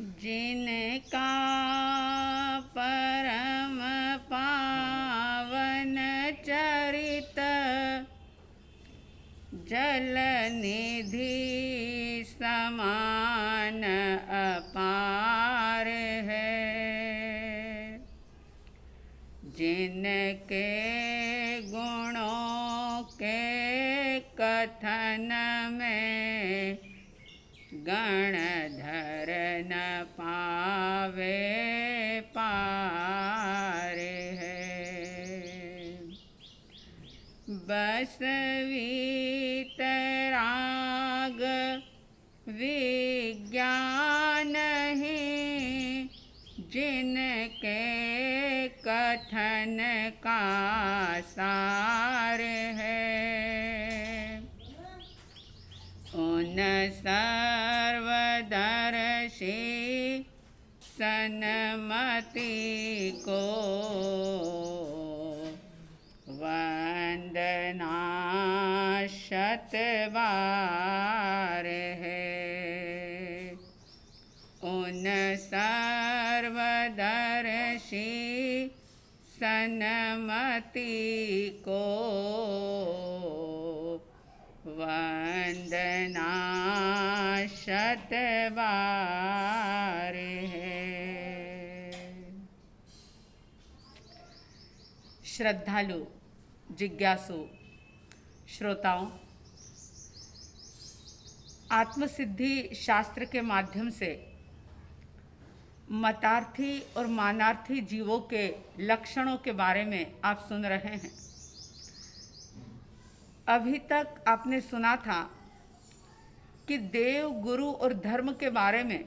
जिनका परम पावन चरित जल निधि समान अपार है। जिनके गुणों के कथन में गणधर न पावे पार है। बस वीतराग विज्ञान ही जिनके कथन का सार है। उन सर्वदर्शी सन्मति को वंदना शत बार है। उन सर्वदर्शी सन्मति को वंदना शत बार है। श्रद्धालु जिज्ञासु श्रोताओं, आत्मसिद्धि शास्त्र के माध्यम से मतार्थी और मानार्थी जीवों के लक्षणों के बारे में आप सुन रहे हैं। अभी तक आपने सुना था कि देव, गुरु और धर्म के बारे में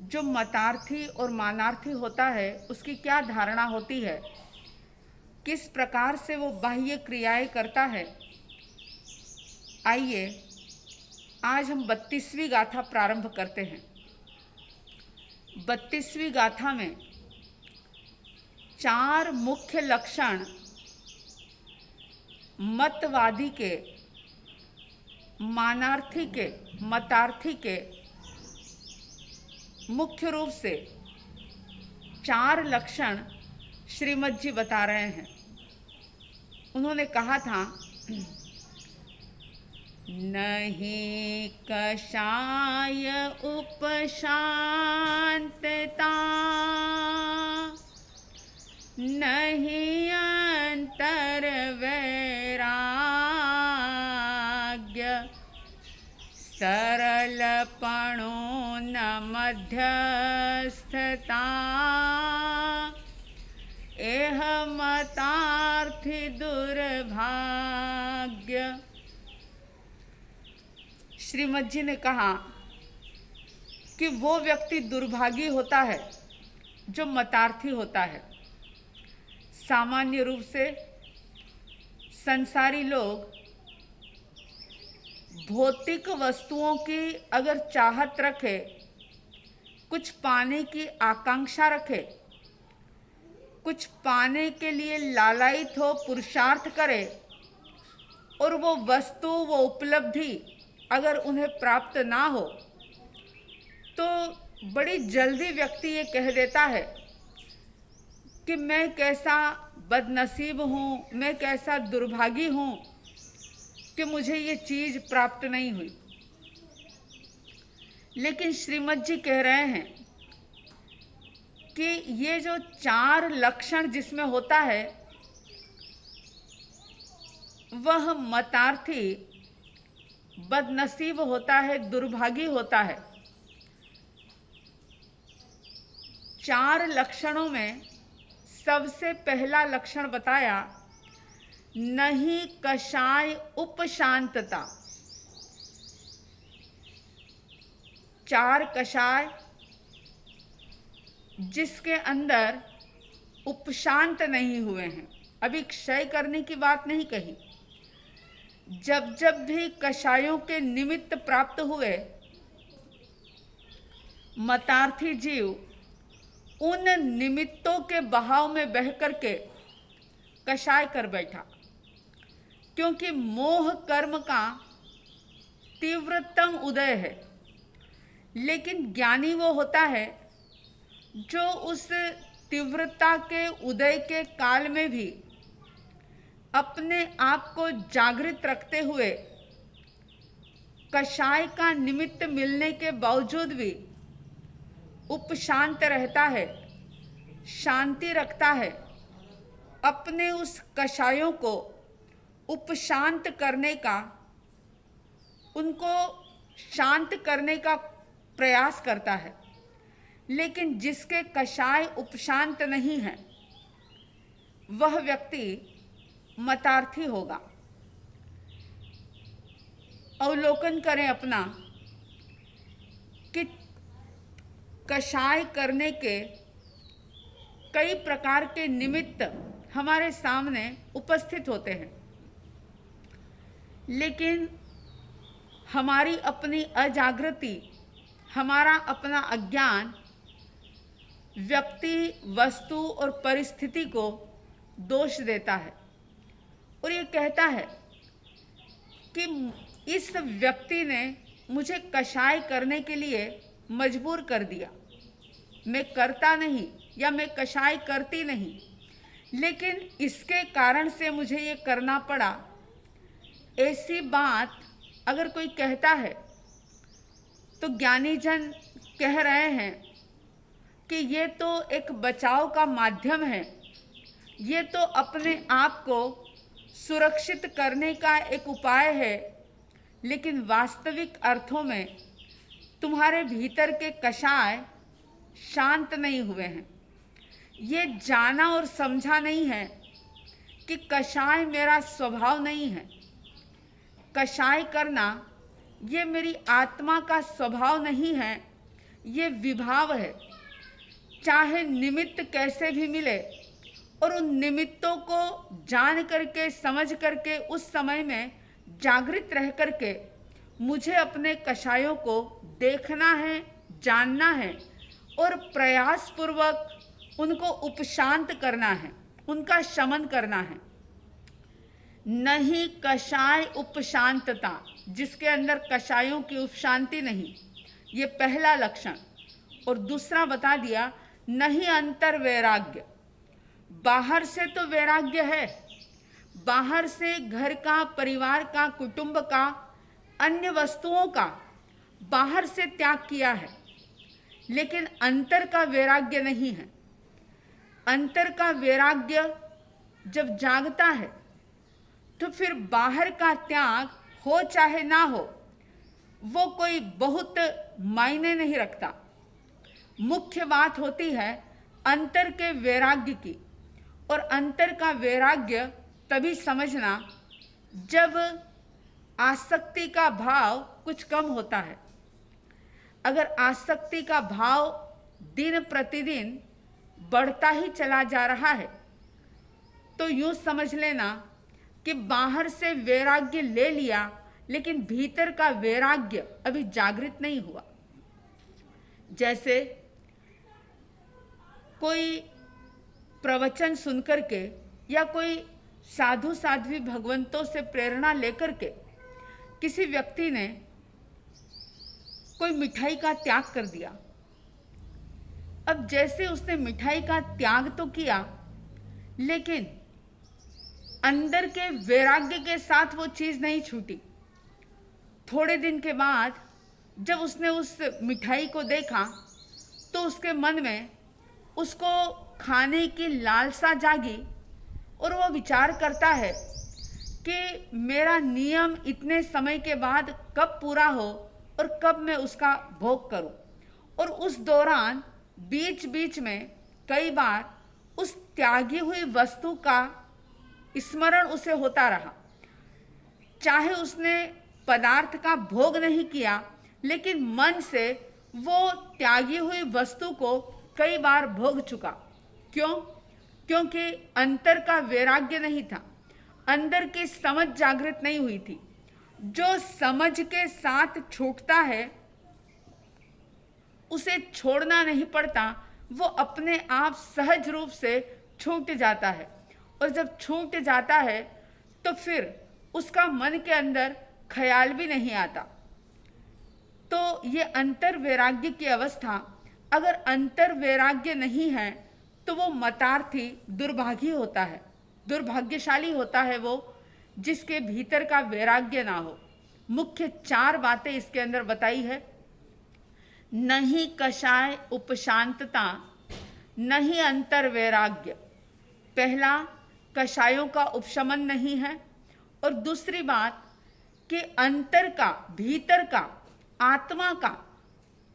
जो मतार्थी और मानार्थी होता है उसकी क्या धारणा होती है, किस प्रकार से वो बाह्य क्रियाएं करता है। आइए आज हम 32वीं गाथा प्रारंभ करते हैं। 32वीं गाथा में 4 मुख्य लक्षण मतवादी के, मानार्थी के, मतार्थी के मुख्य रूप से 4 लक्षण श्रीमद् जी बता रहे हैं। उन्होंने कहा था, नहीं कषाय उपशांतता, नहीं अंतर वैराग्य, सरलपणो न मध्यस्थता, एह मतार्थी दुर्भाग्य। श्रीमद् जी ने कहा कि वो व्यक्ति दुर्भागी होता है जो मतार्थी होता है। सामान्य रूप से संसारी लोग भौतिक वस्तुओं की अगर चाहत रखे, कुछ पाने की आकांक्षा रखे, कुछ पाने के लिए लालायित हो, पुरुषार्थ करे, और वो वस्तु, वो उपलब्धि अगर उन्हें प्राप्त ना हो तो बड़ी जल्दी व्यक्ति ये कह देता है कि मैं कैसा बदनसीब हूँ, मैं कैसा दुर्भागी हूँ कि मुझे ये चीज़ प्राप्त नहीं हुई। लेकिन श्रीमद् जी कह रहे हैं कि ये जो 4 लक्षण जिसमें होता है वह मतार्थी बदनसीब होता है, दुर्भागी होता है। 4 लक्षणों में सबसे पहला लक्षण बताया, नहीं कषाय उपशांतता। 4 कषाय जिसके अंदर उपशांत नहीं हुए हैं। अभी क्षय करने की बात नहीं कही। जब जब भी कषायों के निमित्त प्राप्त हुए, मतार्थी जीव उन निमित्तों के बहाव में बह करके कषाय कर बैठा, क्योंकि मोह कर्म का तीव्रतम उदय है। लेकिन ज्ञानी वो होता है जो उस तीव्रता के उदय के काल में भी अपने आप को जागृत रखते हुए कषाय का निमित्त मिलने के बावजूद भी उपशांत रहता है, शांति रखता है, अपने उस कषायों को उपशांत करने का, उनको शांत करने का प्रयास करता है। लेकिन जिसके कषाय उपशांत नहीं है वह व्यक्ति मतार्थी होगा। अवलोकन करें अपना कि कषाय करने के कई प्रकार के निमित्त हमारे सामने उपस्थित होते हैं, लेकिन हमारी अपनी अजागृति, हमारा अपना अज्ञान व्यक्ति, वस्तु और परिस्थिति को दोष देता है और ये कहता है कि इस व्यक्ति ने मुझे कषाय करने के लिए मजबूर कर दिया, मैं करता नहीं या मैं कषाय करती नहीं, लेकिन इसके कारण से मुझे ये करना पड़ा। ऐसी बात अगर कोई कहता है तो ज्ञानी जन कह रहे हैं कि ये तो एक बचाव का माध्यम है, ये तो अपने आप को सुरक्षित करने का एक उपाय है, लेकिन वास्तविक अर्थों में तुम्हारे भीतर के कषाय शांत नहीं हुए हैं। ये जाना और समझा नहीं है कि कषाय मेरा स्वभाव नहीं है, कषाय करना ये मेरी आत्मा का स्वभाव नहीं है, ये विभाव है। चाहे निमित्त कैसे भी मिले और उन निमित्तों को जान करके, समझ करके, उस समय में जागृत रह करके मुझे अपने कषायों को देखना है, जानना है और प्रयास पूर्वक उनको उपशांत करना है, उनका शमन करना है। नहीं कषाय उपशांतता, जिसके अंदर कषायों की उपशांति नहीं, ये पहला लक्षण। और दूसरा बता दिया, नहीं अंतर वैराग्य। बाहर से तो वैराग्य है, बाहर से घर का, परिवार का, कुटुंब का, अन्य वस्तुओं का बाहर से त्याग किया है, लेकिन अंतर का वैराग्य नहीं है। अंतर का वैराग्य जब जागता है तो फिर बाहर का त्याग हो चाहे ना हो, वो कोई बहुत मायने नहीं रखता। मुख्य बात होती है अंतर के वैराग्य की, और अंतर का वैराग्य तभी समझना जब आसक्ति का भाव कुछ कम होता है। अगर आसक्ति का भाव दिन प्रतिदिन बढ़ता ही चला जा रहा है तो यूँ समझ लेना कि बाहर से वैराग्य ले लिया, लेकिन भीतर का वैराग्य अभी जागृत नहीं हुआ। जैसे कोई प्रवचन सुनकर के या कोई साधु साध्वी भगवंतों से प्रेरणा लेकर के किसी व्यक्ति ने कोई मिठाई का त्याग कर दिया। अब जैसे उसने मिठाई का त्याग तो किया, लेकिन अंदर के वैराग्य के साथ वो चीज़ नहीं छूटी। थोड़े दिन के बाद जब उसने उस मिठाई को देखा तो उसके मन में उसको खाने की लालसा जागी और वो विचार करता है कि मेरा नियम इतने समय के बाद कब पूरा हो और कब मैं उसका भोग करूं। और उस दौरान बीच बीच में कई बार उस त्यागी हुई वस्तु का स्मरण उसे होता रहा। चाहे उसने पदार्थ का भोग नहीं किया, लेकिन मन से वो त्यागी हुई वस्तु को कई बार भोग चुका। क्यों? क्योंकि अंतर का वैराग्य नहीं था, अंदर की समझ जागृत नहीं हुई थी। जो समझ के साथ छूटता है उसे छोड़ना नहीं पड़ता, वो अपने आप सहज रूप से छूट जाता है। और जब छूट जाता है तो फिर उसका मन के अंदर ख्याल भी नहीं आता। तो तो ये अंतर वैराग्य की अवस्था, अगर अंतर वैराग्य नहीं है तो वो मतार्थी दुर्भागी होता है, दुर्भाग्यशाली होता है वो जिसके भीतर का वैराग्य ना हो। मुख्य 4 बातें इसके अंदर बताई है। नहीं कषाय उपशांतता, नहीं अंतर वैराग्य। पहला, कषायों का उपशमन नहीं है, और दूसरी बात कि अंतर का, भीतर का, आत्मा का,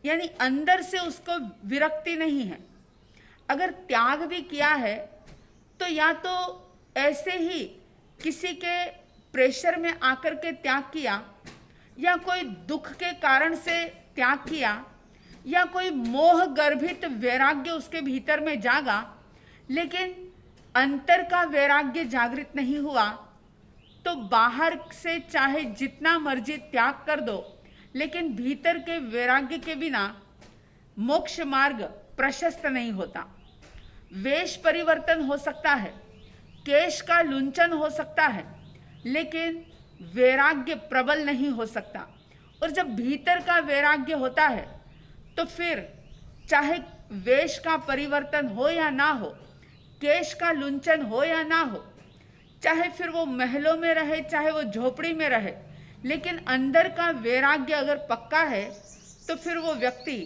यानी अंदर से उसको विरक्ति नहीं है। अगर त्याग भी किया है तो या तो ऐसे ही किसी के प्रेशर में आकर के त्याग किया, या कोई दुख के कारण से त्याग किया, या कोई मोह गर्भित वैराग्य उसके भीतर में जागा, लेकिन अंतर का वैराग्य जागृत नहीं हुआ, तो बाहर से चाहे जितना मर्जी त्याग कर दो, लेकिन भीतर के वैराग्य के बिना मोक्ष मार्ग प्रशस्त नहीं होता। वेश परिवर्तन हो सकता है, केश का लुंचन हो सकता है, लेकिन वैराग्य प्रबल नहीं हो सकता। और जब भीतर का वैराग्य होता है तो फिर चाहे वेश का परिवर्तन हो या ना हो, केश का लुंचन हो या ना हो, चाहे फिर वो महलों में रहे, चाहे वो झोपड़ी में रहे, लेकिन अंदर का वैराग्य अगर पक्का है तो फिर वो व्यक्ति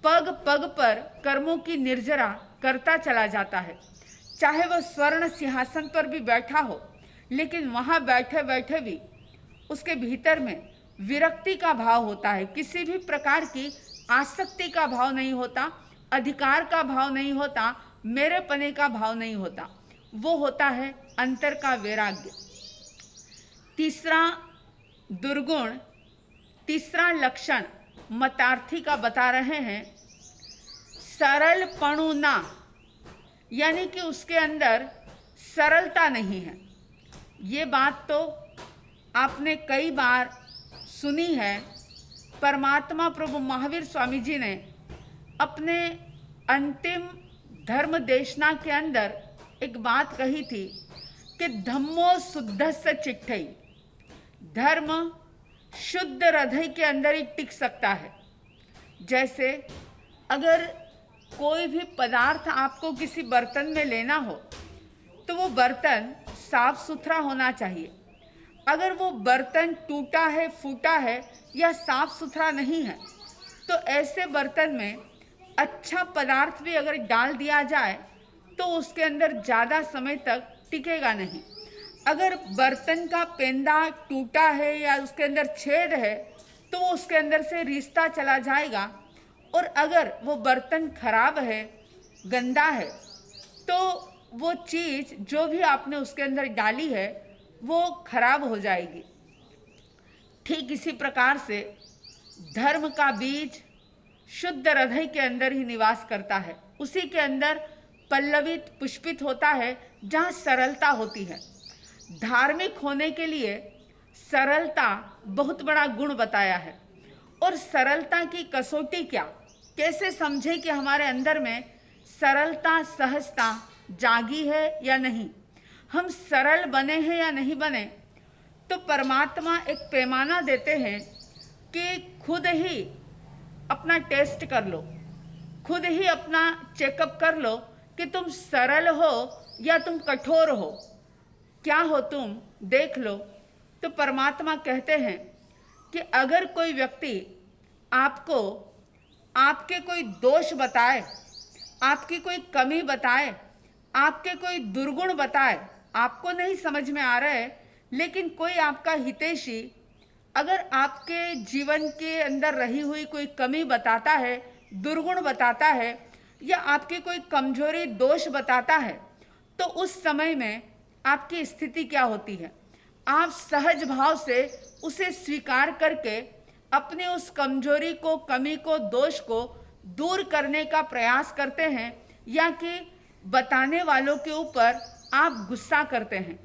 पग पग पर कर्मों की निर्जरा करता चला जाता है। चाहे वह स्वर्ण सिंहासन पर भी बैठा हो, लेकिन वहाँ बैठे बैठे भी उसके भीतर में विरक्ति का भाव होता है, किसी भी प्रकार की आसक्ति का भाव नहीं होता, अधिकार का भाव नहीं होता, मेरे पने का भाव नहीं होता। वो होता है अंतर का वैराग्य। तीसरा दुर्गुण, तीसरा लक्षण मतार्थी का बता रहे हैं, सरल पणुना, यानी कि उसके अंदर सरलता नहीं है। ये बात तो आपने कई बार सुनी है। परमात्मा प्रभु महावीर स्वामी जी ने अपने अंतिम धर्म देशना के अंदर एक बात कही थी कि धम्मो शुद्धस्य चिट्ठई, धर्म शुद्ध हृदय के अंदर ही टिक सकता है। जैसे अगर कोई भी पदार्थ आपको किसी बर्तन में लेना हो तो वो बर्तन साफ सुथरा होना चाहिए। अगर वो बर्तन टूटा है, फूटा है या साफ सुथरा नहीं है, तो ऐसे बर्तन में अच्छा पदार्थ भी अगर डाल दिया जाए तो उसके अंदर ज़्यादा समय तक टिकेगा नहीं। अगर बर्तन का पेंदा टूटा है या उसके अंदर छेद है तो वो उसके अंदर से रिश्ता चला जाएगा, और अगर वो बर्तन खराब है, गंदा है, तो वो चीज़ जो भी आपने उसके अंदर डाली है वो खराब हो जाएगी। ठीक इसी प्रकार से धर्म का बीज शुद्ध हृदय के अंदर ही निवास करता है, उसी के अंदर पल्लवित पुष्पित होता है जहाँ सरलता होती है। धार्मिक होने के लिए सरलता बहुत बड़ा गुण बताया है। और सरलता की कसौटी क्या, कैसे समझे कि हमारे अंदर में सरलता, सहजता जागी है या नहीं, हम सरल बने हैं या नहीं बने। तो परमात्मा एक पैमाना देते हैं कि खुद ही अपना टेस्ट कर लो, खुद ही अपना चेकअप कर लो कि तुम सरल हो या तुम कठोर हो, क्या हो तुम, देख लो। तो परमात्मा कहते हैं कि अगर कोई व्यक्ति आपको आपके कोई दोष बताए, आपकी कोई कमी बताए, आपके कोई दुर्गुण बताए, आपको नहीं समझ में आ रहा है, लेकिन कोई आपका हितैषी अगर आपके जीवन के अंदर रही हुई कोई कमी बताता है, दुर्गुण बताता है, या आपकी कोई कमजोरी, दोष बताता है, तो उस समय में आपकी स्थिति क्या होती है? आप सहज भाव से उसे स्वीकार करके अपने उस कमजोरी को, कमी को, दोष को दूर करने का प्रयास करते हैं, या कि बताने वालों के ऊपर आप गुस्सा करते हैं।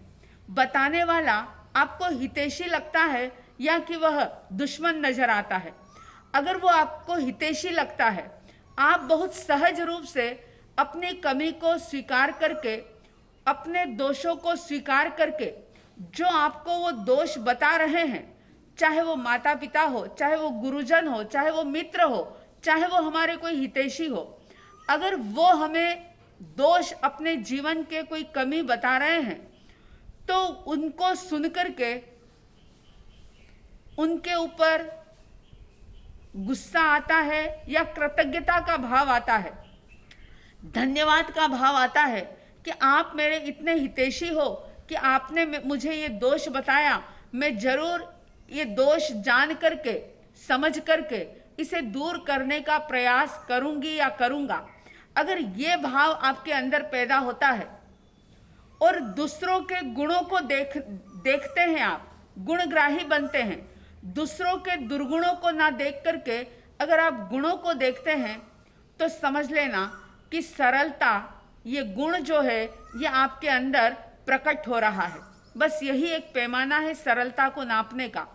बताने वाला आपको हितैषी लगता है या कि वह दुश्मन नजर आता है। अगर वो आपको हितैषी लगता है, आप बहुत सहज रूप से अपनी कमी को स्वीकार करके, अपने दोषों को स्वीकार करके, जो आपको वो दोष बता रहे हैं, चाहे वो माता पिता हो, चाहे वो गुरुजन हो, चाहे वो मित्र हो, चाहे वो हमारे कोई हितैषी हो, अगर वो हमें दोष अपने जीवन के कोई कमी बता रहे हैं तो उनको सुनकर के उनके ऊपर गुस्सा आता है या कृतज्ञता का भाव आता है, धन्यवाद का भाव आता है कि आप मेरे इतने हितैषी हो कि आपने मुझे ये दोष बताया, मैं जरूर ये दोष जान करके समझ करके इसे दूर करने का प्रयास करूंगी या करूंगा। अगर ये भाव आपके अंदर पैदा होता है और दूसरों के गुणों को देखते हैं, आप गुणग्राही बनते हैं, दूसरों के दुर्गुणों को ना देख करके अगर आप गुणों को देखते हैं तो समझ लेना कि सरलता, ये गुण जो है ये आपके अंदर प्रकट हो रहा है। बस यही एक पैमाना है सरलता को नापने का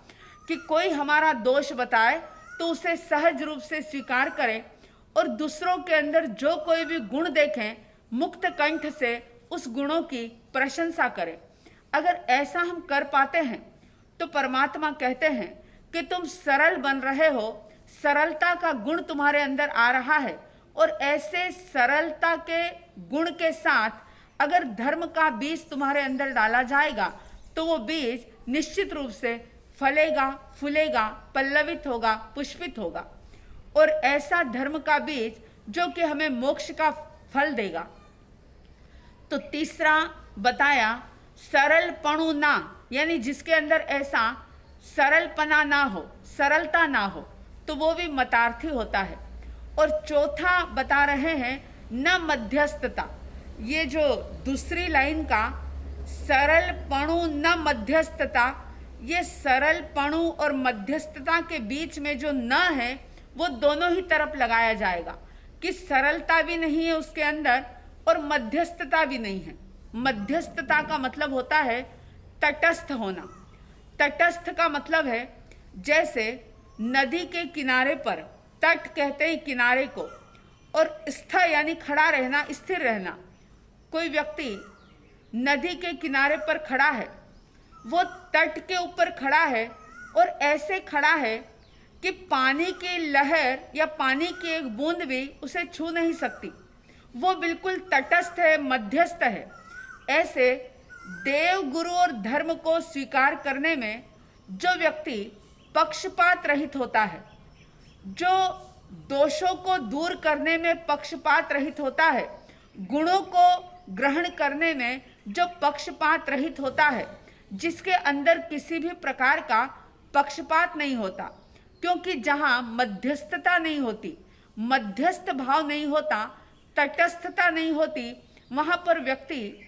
कि कोई हमारा दोष बताए तो उसे सहज रूप से स्वीकार करें और दूसरों के अंदर जो कोई भी गुण देखें मुक्त कंठ से उस गुणों की प्रशंसा करें। अगर ऐसा हम कर पाते हैं तो परमात्मा कहते हैं कि तुम सरल बन रहे हो, सरलता का गुण तुम्हारे अंदर आ रहा है और ऐसे सरलता के गुण के साथ अगर धर्म का बीज तुम्हारे अंदर डाला जाएगा तो वो बीज निश्चित रूप से फलेगा, फूलेगा, पल्लवित होगा, पुष्पित होगा और ऐसा धर्म का बीज जो कि हमें मोक्ष का फल देगा। तो तीसरा बताया सरलपणु ना, यानी जिसके अंदर ऐसा सरलपना ना हो, सरलता ना हो, तो वो भी मतार्थी होता है। और चौथा बता रहे हैं न मध्यस्थता। ये जो दूसरी लाइन का सरलपणु न मध्यस्थता, ये सरलपणु और मध्यस्थता के बीच में जो न है वो दोनों ही तरफ लगाया जाएगा कि सरलता भी नहीं है उसके अंदर और मध्यस्थता भी नहीं है। मध्यस्थता का मतलब होता है तटस्थ होना। तटस्थ का मतलब है जैसे नदी के किनारे पर, तट कहते हैं किनारे को, और स्थ यानी खड़ा रहना, स्थिर रहना। कोई व्यक्ति नदी के किनारे पर खड़ा है, वो तट के ऊपर खड़ा है और ऐसे खड़ा है कि पानी की लहर या पानी की एक बूंद भी उसे छू नहीं सकती। वो बिल्कुल तटस्थ है, मध्यस्थ है। ऐसे देव, गुरु और धर्म को स्वीकार करने में जो व्यक्ति पक्षपात रहित होता है, जो दोषों को दूर करने में पक्षपात रहित होता है, गुणों को ग्रहण करने में जो पक्षपात रहित होता है, जिसके अंदर किसी भी प्रकार का पक्षपात नहीं होता, क्योंकि जहाँ मध्यस्थता नहीं होती, मध्यस्थ भाव नहीं होता, तटस्थता नहीं होती, वहाँ पर व्यक्ति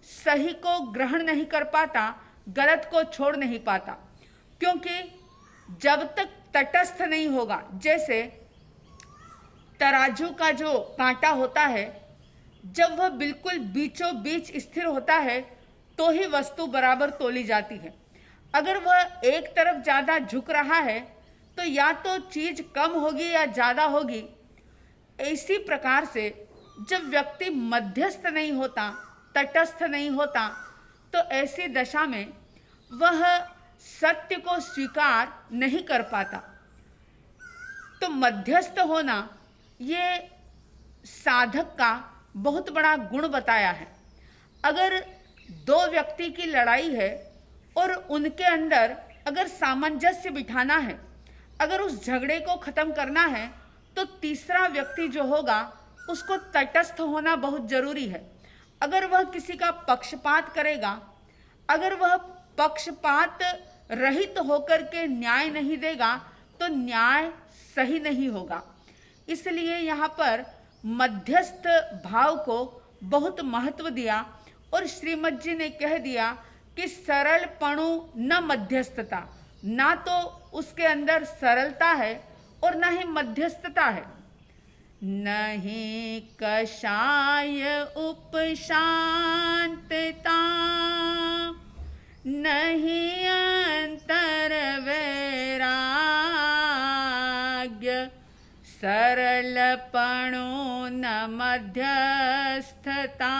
सही को ग्रहण नहीं कर पाता, गलत को छोड़ नहीं पाता। क्योंकि जब तक तटस्थ नहीं होगा, जैसे तराजू का जो कांटा होता है, जब वह बिल्कुल बीचों बीच स्थिर होता है तो ही वस्तु बराबर तोली जाती है। अगर वह एक तरफ ज़्यादा झुक रहा है तो या तो चीज़ कम होगी या ज़्यादा होगी। इसी प्रकार से जब व्यक्ति मध्यस्थ नहीं होता, तटस्थ नहीं होता, तो ऐसी दशा में वह सत्य को स्वीकार नहीं कर पाता। तो मध्यस्थ होना ये साधक का बहुत बड़ा गुण बताया है। अगर दो व्यक्ति की लड़ाई है और उनके अंदर अगर सामंजस्य बिठाना है, अगर उस झगड़े को खत्म करना है, तो तीसरा व्यक्ति जो होगा उसको तटस्थ होना बहुत जरूरी है। अगर वह किसी का पक्षपात करेगा, अगर वह पक्षपात रहित होकर के न्याय नहीं देगा तो न्याय सही नहीं होगा। इसलिए यहाँ पर मध्यस्थ भाव को बहुत महत्व दिया और श्रीमद जी ने कह दिया कि सरलपणु न मध्यस्थता, ना तो उसके अंदर सरलता है और ना ही मध्यस्थता है। नहीं कषाय उपशांतता, नहीं अंतर वैराग्य, सरलपणु न मध्यस्थता,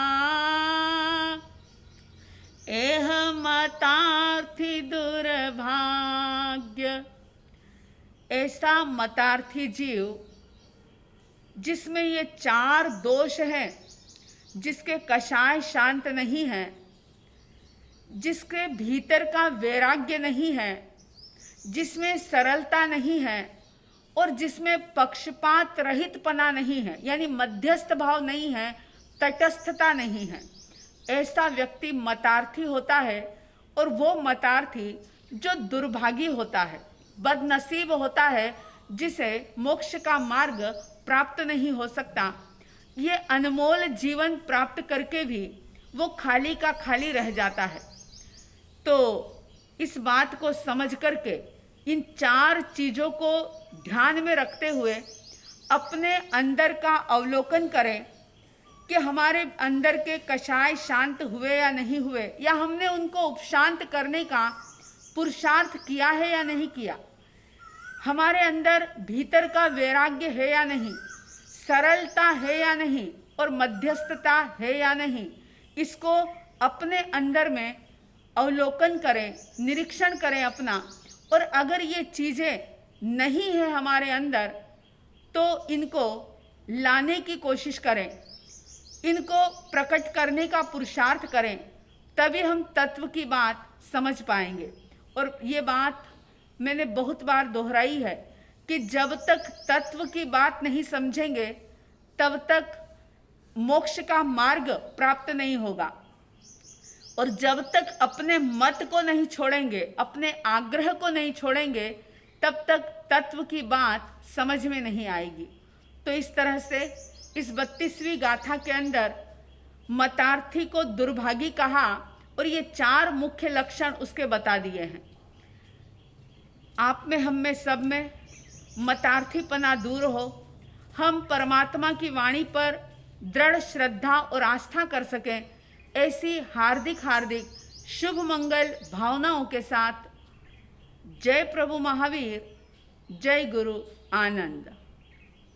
एह मतार्थी दुर्भाग्य। ऐसा मतार्थी जीव जिसमें ये 4 दोष हैं, जिसके कषाय शांत नहीं है, जिसके भीतर का वैराग्य नहीं है, जिसमें सरलता नहीं है और जिसमें पक्षपात रहितपना नहीं है, यानी मध्यस्थ भाव नहीं है, तटस्थता नहीं है, ऐसा व्यक्ति मतार्थी होता है। और वो मतार्थी जो दुर्भागी होता है, बदनसीब होता है, जिसे मोक्ष का मार्ग प्राप्त नहीं हो सकता। ये अनमोल जीवन प्राप्त करके भी वो खाली का खाली रह जाता है। तो इस बात को समझ करके, इन 4 चीज़ों को ध्यान में रखते हुए अपने अंदर का अवलोकन करें कि हमारे अंदर के कषाय शांत हुए या नहीं हुए, या हमने उनको उपशांत करने का पुरुषार्थ किया है या नहीं किया, हमारे अंदर भीतर का वैराग्य है या नहीं, सरलता है या नहीं और मध्यस्थता है या नहीं। इसको अपने अंदर में अवलोकन करें, निरीक्षण करें अपना। और अगर ये चीज़ें नहीं है हमारे अंदर तो इनको लाने की कोशिश करें, इनको प्रकट करने का पुरुषार्थ करें, तभी हम तत्व की बात समझ पाएंगे। और ये बात मैंने बहुत बार दोहराई है कि जब तक तत्व की बात नहीं समझेंगे तब तक मोक्ष का मार्ग प्राप्त नहीं होगा। और जब तक अपने मत को नहीं छोड़ेंगे, अपने आग्रह को नहीं छोड़ेंगे, तब तक तत्व की बात समझ में नहीं आएगी। तो इस तरह से इस 32वीं गाथा के अंदर मतार्थी को दुर्भागी कहा और ये 4 मुख्य लक्षण उसके बता दिए हैं। आप में, हम में, सब में मतार्थीपना दूर हो, हम परमात्मा की वाणी पर दृढ़ श्रद्धा और आस्था कर सकें, ऐसी हार्दिक शुभ मंगल भावनाओं के साथ जय प्रभु महावीर, जय गुरु आनंद।